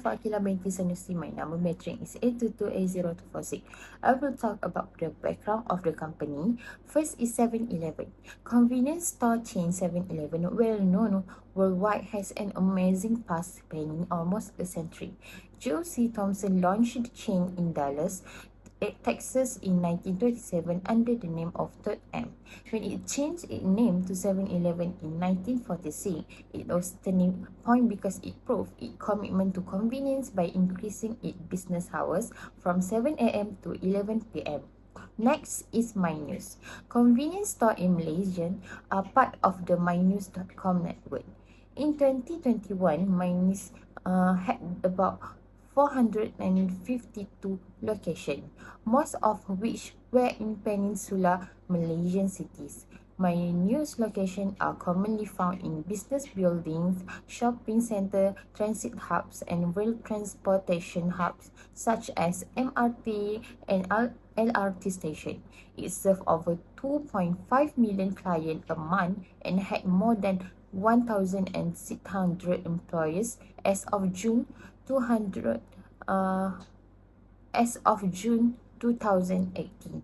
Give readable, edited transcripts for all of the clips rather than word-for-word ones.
for Akila Binti Sanusi. My number matrix is 8228046. I will talk about the background of the company. First is 7-Eleven. Convenience store chain 7-Eleven, well known worldwide, has an amazing past spanning almost a century. Joe C. Thompson launched the chain in Dallas, Texas in 1927 under the name of Third M. When it changed its name to 7-Eleven in 1946, it was a turning point because it proved its commitment to convenience by increasing its business hours from 7 a.m. to 11 p.m. Next is Mynews. Convenience store in Malaysia are part of the Mynews.com network. In 2021, Mynews had about 452 locations, most of which were in Peninsular Malaysian cities. My news locations are commonly found in business buildings, shopping centers, transit hubs, and rail transportation hubs such as MRT and LRT station. It served over 2.5 million clients a month and had more than 1,600 employees as of June 200 as of June 2018.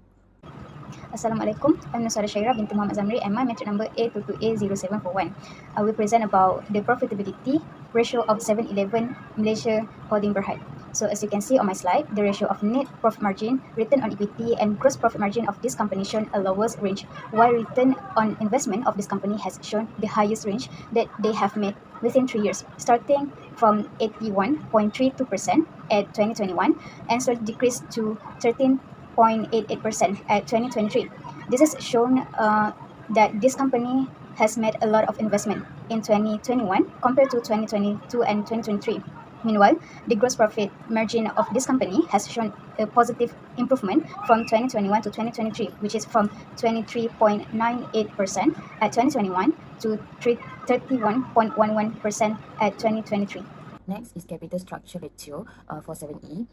Assalamualaikum. I'm Nusara Shaira binti Muhammad Zamri and my metric number A22A0741. I will present about the profitability ratio of 7-Eleven Malaysia Holding Berhad. So as you can see on my slide, the ratio of net profit margin, return on equity and gross profit margin of this company shown a lowest range, while return on investment of this company has shown the highest range that they have made within 3 years, starting from 81.32% at 2021 and slowly decreased to 13.88% at 2023. This has shown that this company has made a lot of investment in 2021 compared to 2022 and 2023. Meanwhile, the gross profit margin of this company has shown a positive improvement from 2021 to 2023, which is from 23.98% at 2021 to 31.11% at 2023. Next is capital structure ratio for 7E.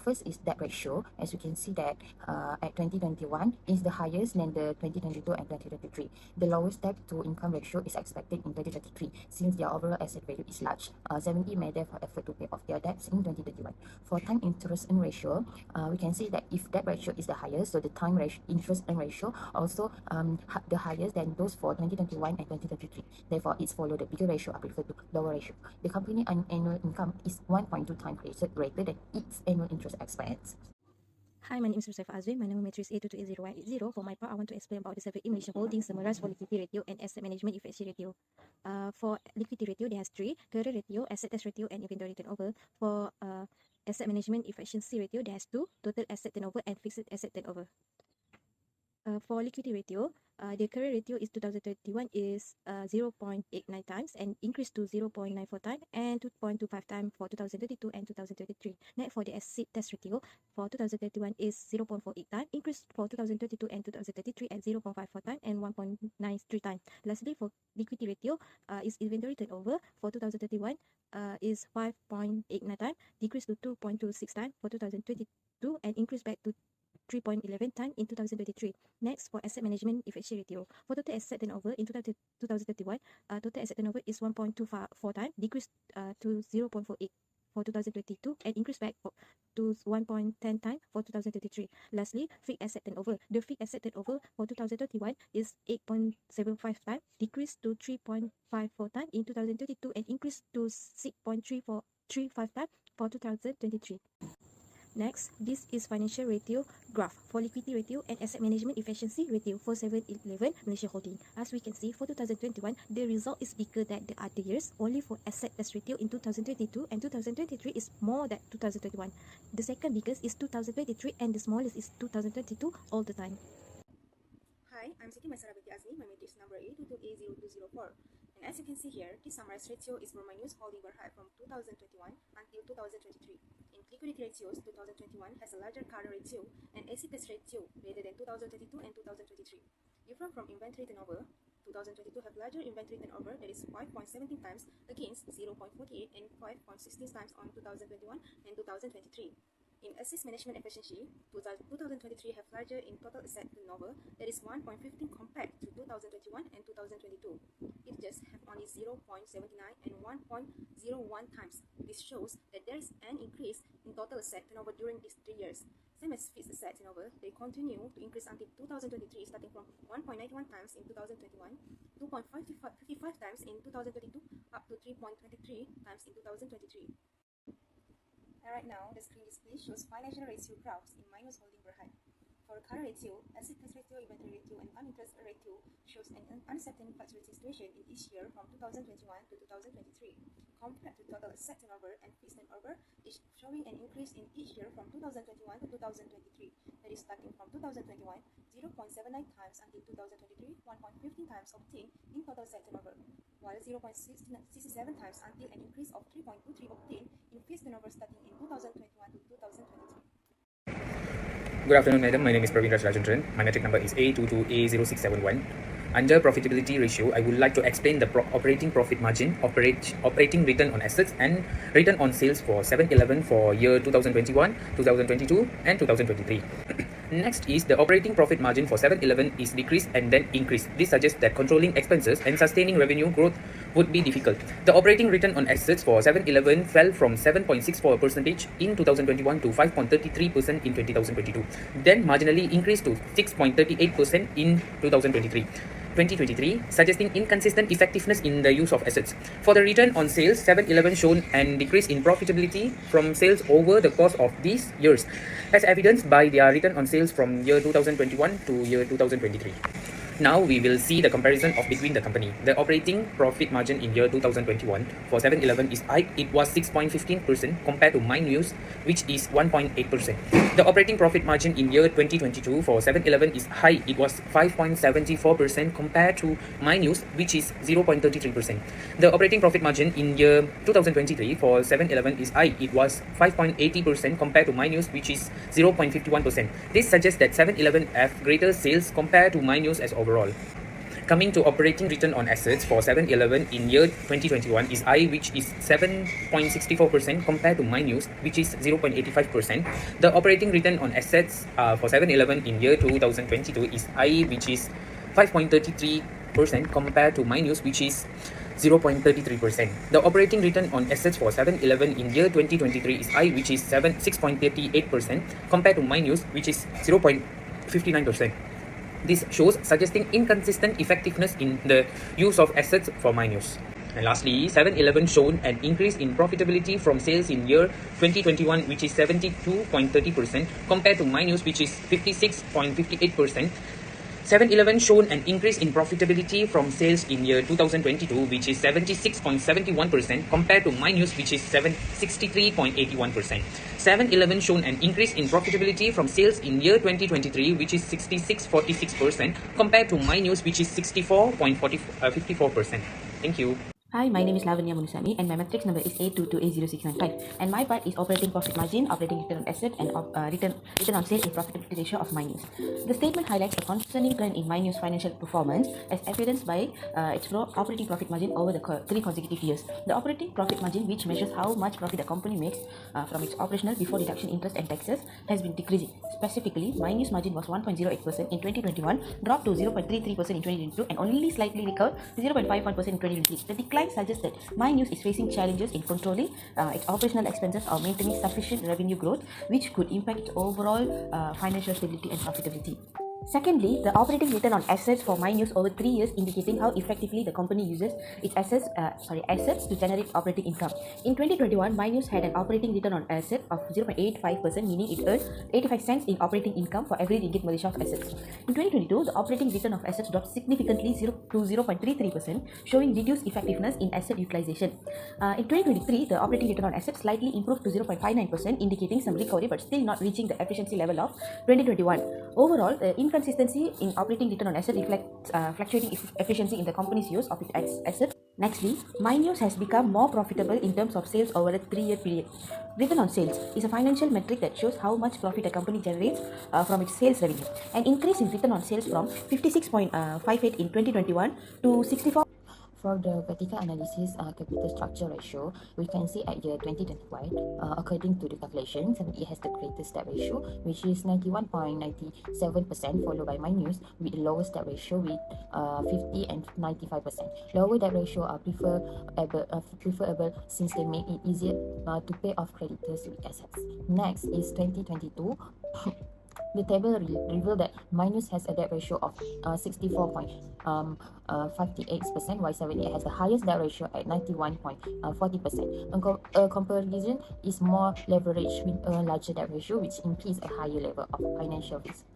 First is debt ratio. As you can see that at 2021 is the highest than the 2022 and 2023. The lowest debt to income ratio is expected in 2033 since their overall asset value is large. 7E made therefore effort to pay off their debts in 2021. For time interest earn ratio, we can see that if debt ratio is the highest, so the time ratio, interest earn ratio also the highest than those for 2021 and 2023. Therefore, it's follow the bigger ratio are preferred to lower ratio. The company annual income is 1.2 times greater than its annual interest expense. Hi, my name is Musaifa Azwi. My number matrix is A22A0180. For my part, I want to explain about the 7E Malaysia Holdings summarized for liquidity ratio and asset management efficiency ratio. For liquidity ratio, there has three: current ratio, asset test ratio, and inventory turnover. For asset management efficiency ratio, there has two: total asset turnover and fixed asset turnover. For liquidity ratio, the current ratio is 2021 is 0.89 times and increased to 0.94 times and 2.25 times for 2022 and 2023. Next, for the asset test ratio for 2021 is 0.48 times, increased for 2022 and 2033 at 0.54 times and 1.93 times. Lastly, for liquidity ratio is inventory turnover for 2031 is 5.89 times, decreased to 2.26 times for 2022 and increased back to 3.11 times in 2023. Next, for asset management efficiency ratio. For total asset turnover in 2031, total asset turnover is 1.24 times, decreased to 0.48 for 2022 and increased back to 1.10 times for 2023. Lastly, fixed asset turnover. The fixed asset turnover for 2031 is 8.75 times, decreased to 3.54 times in 2022 and increased to 6.35 times for 2023. Next, this is financial ratio graph for liquidity ratio and asset management efficiency ratio for 7-Eleven Malaysia Holding. As we can see, for 2021, the result is bigger than the other years. Only for asset test ratio in 2022 and 2023 is more than 2021. The second biggest is 2023 and the smallest is 2022 all the time. Hi, I'm Siti Masara Binti Azmi. My matrix number A22A0204. And as you can see here, this summarized ratio is for Mynews Holding Berhad from 2021 until 2023. In liquidity ratios, 2021 has a larger current ratio and asset test ratio greater than 2022 and 2023. Different from inventory turnover, 2022 have larger inventory turnover, that is 5.17 times against 0.48 and 5.16 times on 2021 and 2023. In asset management efficiency, 2023 have larger in total asset turnover, that is 1.15 compared to 2021 and 2022. It just have only 0.79 and 1.01 times. This shows that there is an increase in total asset turnover during these 3 years. Same as fixed asset turnover, they continue to increase until 2023, starting from 1.91 times in 2021, 2.55 times in 2022, up to 3.23 times in 2023. And right now, the screen display shows financial ratio graphs in Mynews Holding Berhad. For current ratio, asset test ratio, inventory ratio, and time interest ratio shows an uncertain fluctuating situation in each year from 2021 to 2023. Compared to total asset turnover and fixed turnover, is showing an increase in each year from 2021 to 2023. That is starting from 2021, 0.79 times until 2023, 1.15 times obtained in total asset turnover, while 0.67 times until an increase of 3.23 obtained in fixed turnover starting in 2021 to 2023. Good afternoon, madam. My name is Praveen Rajendran. My metric number is A22A0671. Under profitability ratio, I would like to explain the operating profit margin, operating return on assets, and return on sales for 7-Eleven for year 2021, 2022, and 2023. Next is the operating profit margin for 7-Eleven is decreased and then increased. This suggests that controlling expenses and sustaining revenue growth would be difficult. The operating return on assets for 7-Eleven fell from 7.64% in 2021 to 5.33% in 2022, then marginally increased to 6.38% in 2023, suggesting inconsistent effectiveness in the use of assets. For the return on sales, 7-Eleven shown an decrease in profitability from sales over the course of these years, as evidenced by their return on sales from year 2021 to year 2023. Now we will see the comparison of between the company. The operating profit margin in year 2021 for 7-Eleven is high. It was 6.15% compared to Mynews, which is 1.8%. The operating profit margin in year 2022 for 7-Eleven is high. It was 5.74% compared to Mynews, which is 0.33%. The operating profit margin in year 2023 for 7-Eleven is high. It was 5.80% compared to Mynews, which is 0.51%. This suggests that 7-Eleven have greater sales compared to Mynews as overall. Coming to operating return on assets for 7-Eleven in year 2021 is high, which is 7.64% compared to Mynews, which is 0.85%. The operating return on assets for 7-Eleven in year 2022 is high, which is 5.33% compared to Mynews, which is 0.33%. The operating return on assets for 7-Eleven in year 2023 is high, which is 6.38% compared to Mynews, which is 0.59%. This shows suggesting inconsistent effectiveness in the use of assets for Mynews. And lastly, 7-Eleven shown an increase in profitability from sales in year 2021, which is 72.30% compared to Mynews, which is 56.58%. 7-Eleven shown an increase in profitability from sales in year 2022, which is 76.71% compared to Mynews, which is 63.81%. 7-Eleven shown an increase in profitability from sales in year 2023, which is 66.46% compared to Mynews, which is 64.54%. Thank you. Hi, my name is Lavanya Munusami and my matrix number is A22A0695, and my part is operating profit margin, operating return on asset, and return on sales and profitability ratio of Mynews. The statement highlights a concerning trend in Mynews' financial performance as evidenced by its operating profit margin over the 3 consecutive years. The operating profit margin, which measures how much profit the company makes from its operational before deduction interest and taxes, has been decreasing. Specifically, Mynews margin was 1.08% in 2021, dropped to 0.33% in 2022, and only slightly recovered to 0.51% in 2023. The decline suggests that Mynews is facing challenges in controlling its operational expenses or maintaining sufficient revenue growth, which could impact its overall financial stability and profitability. Secondly, the operating return on assets for Mynews over 3 years, indicating how effectively the company uses its assets to generate operating income. In 2021, Mynews had an operating return on assets of 0.85%, meaning it earned 85 cents in operating income for every ringgit Malaysia of assets. In 2022, the operating return of assets dropped significantly to 0.33%, showing reduced effectiveness in asset utilization. In 2023, the operating return on assets slightly improved to 0.59%, indicating some recovery but still not reaching the efficiency level of 2021. Overall, the inconsistency in operating return on asset reflects fluctuating efficiency in the company's use of its assets. Nextly, Mynews has become more profitable in terms of sales over a 3-year period. Return on sales is a financial metric that shows how much profit a company generates from its sales revenue. An increase in return on sales from 56.58 in 2021 to 64 For the vertical analysis capital structure ratio, we can see at year 2021, according to the calculation, 7E has the greatest debt ratio, which is 91.97%, followed by Mynews with the lowest debt ratio with 50 and 95%. Lower debt ratio are preferable since they make it easier to pay off creditors with assets. Next is 2022. The table revealed that Mynews has a debt ratio of 64.58%, while 78 has the highest debt ratio at 91.40%. A comparison is more leveraged with a larger debt ratio, which implies a higher level of financial risk.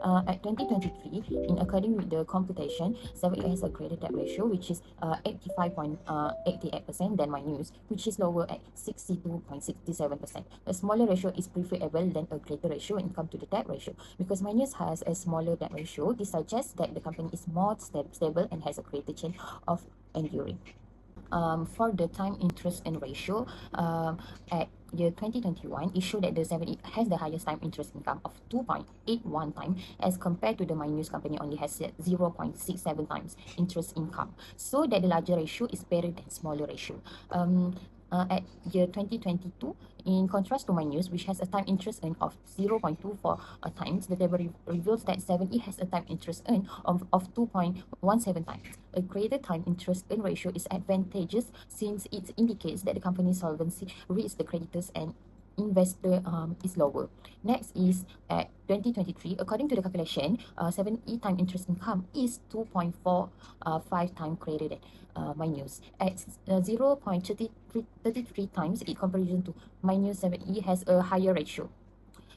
At 2023, in according with the computation, 78 has a greater debt ratio, which is 85.88% than Mynews, which is lower at 62.67%. A smaller ratio is preferable than a greater ratio when it comes to the debt ratio. Because Mynews has a smaller debt ratio, this suggests that the company is more stable and has a greater chance of enduring. For the time interest and ratio, at year 2021, it showed that the 7E has the highest time interest income of 2.81 times as compared to the Mynews company only has 0.67 times interest income. So that the larger ratio is better than smaller ratio. At year 2022, in contrast to Mynews, which has a time interest earn of 0.24 times, the table reveals that 7E has a time interest earn of 2.17 times. A greater time interest earn ratio is advantageous since it indicates that the company's solvency reaches the creditors and investor is lower. Next is at 2023, according to the calculation, 7E time interest income is 2.45 times greater than Mynews. At 0.33 times in comparison to Mynews, 7E has a higher ratio.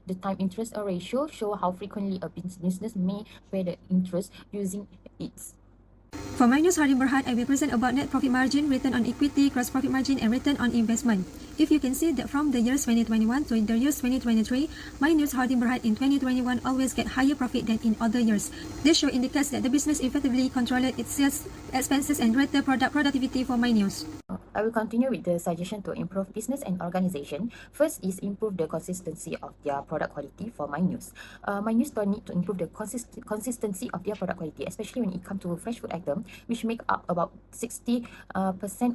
The time interest ratio show how frequently a business may pay the interest using its. For Mynews Harding Berhad, I will present about net profit margin, return on equity, gross profit margin, and return on investment. If you can see that from the years 2021 to the years 2023, Mynews Harding Berhad in 2021 always get higher profit than in other years. This show indicates that the business effectively controlled its sales expenses and greater product productivity for Mynews. I will continue with the suggestion to improve business and organization. First is improve the consistency of their product quality for Mynews. Mynews store need to improve the consistency of their product quality, especially when it comes to fresh food item, which make up about 60%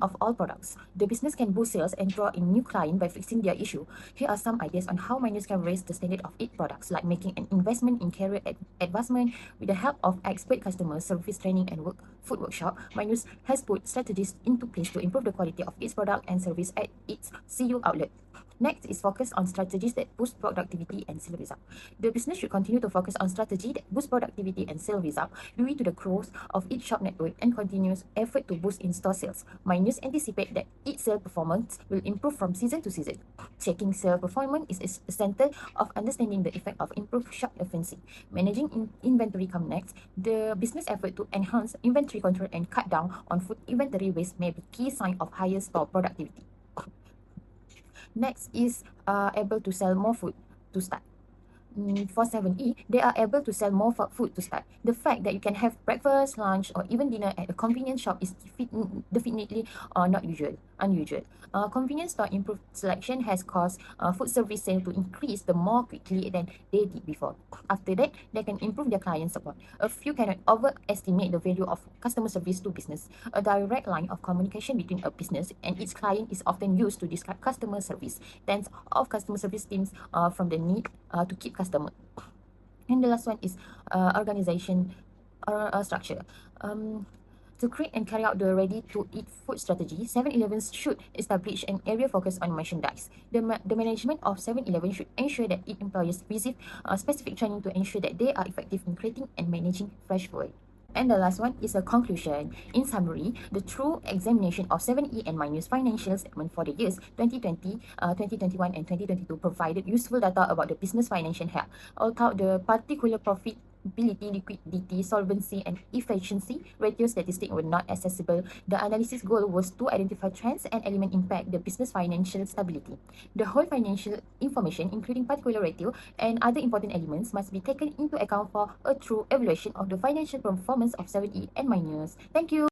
of all products. The business can boost sales and draw in new clients by fixing their issue. Here are some ideas on how Mynews can raise the standard of its products, like making an investment in career advancement with the help of expert customer service training and food workshop. Mynews has put strategies into place to improve the quality of its product and service at its CU outlet. Next is focus on strategies that boost productivity and sales result. The business should continue to focus on strategy that boost productivity and sales result due to the growth of its shop network and continuous effort to boost in-store sales. Mynews anticipate that its sales performance will improve from season to season. Checking sales performance is a center of understanding the effect of improved shop efficiency. Managing inventory come next. The business effort to enhance inventory control and cut down on food inventory waste may be key sign of higher store productivity. Next is able to sell more food to start. For 7E, they are able to sell more food to start. The fact that you can have breakfast, lunch, or even dinner at a convenience shop is definitely not unusual. Convenience store improved selection has caused food service sales to increase more quickly than they did before. After that, they can improve their client support. A few cannot overestimate the value of customer service to business. A direct line of communication between a business and its client is often used to describe customer service. Tens of customer service teams from the need to keep customer. And the last one is organization or structure. To create and carry out the ready-to-eat food strategy, 7-Eleven should establish an area focused on merchandise. The management of 7-Eleven should ensure that it employs receive specific training to ensure that they are effective in creating and managing fresh food. And the last one is a conclusion. In summary, the true examination of 7E and Mynews financial statement for the years 2020, 2021 and 2022 provided useful data about the business financial health. Although the particular profitability, liquidity, solvency and efficiency ratio statistics were not accessible, the analysis goal was to identify trends and elements impact the business financial stability. The whole financial information, including particular ratio and other important elements, must be taken into account for a true evaluation of the financial performance of 7E and Mynews. Thank you.